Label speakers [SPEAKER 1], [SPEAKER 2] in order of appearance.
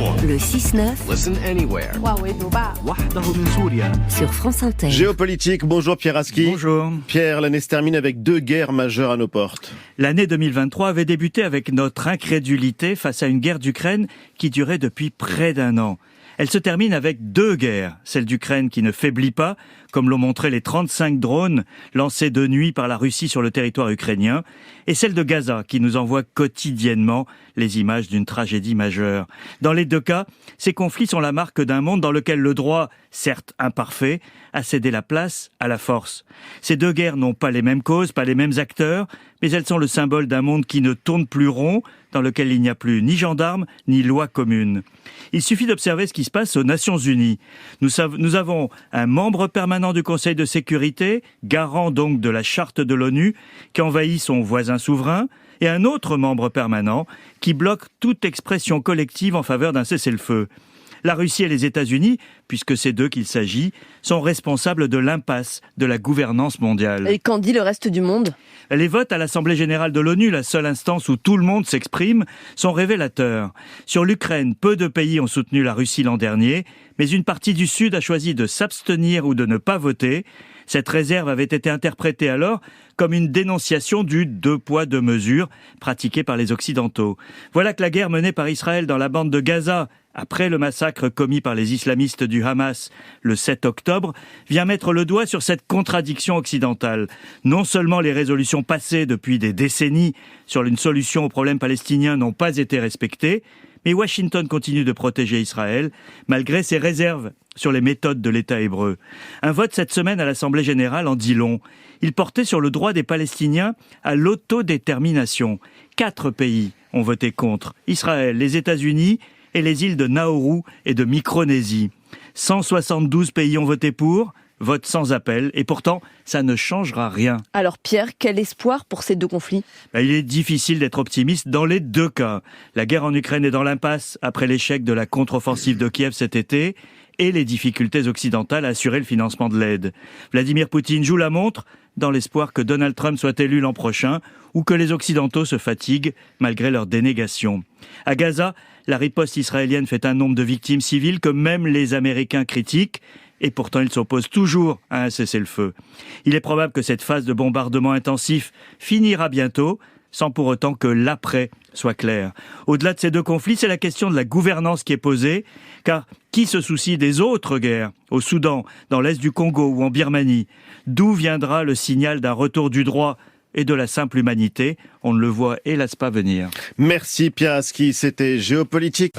[SPEAKER 1] Le 6-9.
[SPEAKER 2] Listen anywhere.
[SPEAKER 1] Sur France Inter.
[SPEAKER 3] Géopolitique, bonjour Pierre Aski.
[SPEAKER 4] Bonjour.
[SPEAKER 3] Pierre, l'année se termine avec 2 guerres majeures à nos portes.
[SPEAKER 4] L'année 2023 avait débuté avec notre incrédulité face à une guerre d'Ukraine qui durait depuis près d'1 an. Elle se termine avec 2 guerres, celle d'Ukraine qui ne faiblit pas, comme l'ont montré les 35 drones lancés de nuit par la Russie sur le territoire ukrainien, et celle de Gaza qui nous envoie quotidiennement les images d'une tragédie majeure. Dans les 2 cas, ces conflits sont la marque d'un monde dans lequel le droit, certes imparfait, a cédé la place à la force. Ces 2 guerres n'ont pas les mêmes causes, pas les mêmes acteurs, mais elles sont le symbole d'un monde qui ne tourne plus rond, dans lequel il n'y a plus ni gendarmes, ni loi commune. Il suffit d'observer ce qui se passe aux Nations Unies. Nous avons un membre permanent du Conseil de sécurité, garant donc de la charte de l'ONU, qui envahit son voisin souverain, et un autre membre permanent qui bloque toute expression collective en faveur d'un cessez-le-feu. La Russie et les États-Unis, puisque c'est d'eux qu'il s'agit, sont responsables de l'impasse de la gouvernance mondiale.
[SPEAKER 5] Et qu'en dit le reste du monde ?
[SPEAKER 4] Les votes à l'Assemblée générale de l'ONU, la seule instance où tout le monde s'exprime, sont révélateurs. Sur l'Ukraine, peu de pays ont soutenu la Russie l'an dernier, mais une partie du Sud a choisi de s'abstenir ou de ne pas voter. Cette réserve avait été interprétée alors comme une dénonciation du 2 poids 2 mesures pratiqué par les Occidentaux. Voilà que la guerre menée par Israël dans la bande de Gaza, après le massacre commis par les islamistes du Hamas le 7 octobre, vient mettre le doigt sur cette contradiction occidentale. Non seulement les résolutions passées depuis des décennies sur une solution au problème palestinien n'ont pas été respectées, mais Washington continue de protéger Israël, malgré ses réserves sur les méthodes de l'État hébreu. Un vote cette semaine à l'Assemblée générale en dit long. Il portait sur le droit des Palestiniens à l'autodétermination. 4 pays ont voté contre. Israël, les États-Unis et les îles de Nauru et de Micronésie. 172 pays ont voté pour, vote sans appel, et pourtant, ça ne changera rien.
[SPEAKER 5] Alors Pierre, quel espoir pour ces 2 conflits ?
[SPEAKER 4] Il est difficile d'être optimiste dans les 2 cas. La guerre en Ukraine est dans l'impasse après l'échec de la contre-offensive de Kiev cet été et les difficultés occidentales à assurer le financement de l'aide. Vladimir Poutine joue la montre dans l'espoir que Donald Trump soit élu l'an prochain ou que les Occidentaux se fatiguent malgré leur dénégation. À Gaza, la riposte israélienne fait un nombre de victimes civiles que même les Américains critiquent, et pourtant ils s'opposent toujours à un cessez-le-feu. Il est probable que cette phase de bombardement intensif finira bientôt, sans pour autant que l'après soit clair. Au-delà de ces 2 conflits, c'est la question de la gouvernance qui est posée, car qui se soucie des autres guerres, au Soudan, dans l'est du Congo ou en Birmanie ? D'où viendra le signal d'un retour du droit et de la simple humanité ? On ne le voit hélas pas venir.
[SPEAKER 3] Merci Pierre Aski, c'était Géopolitique.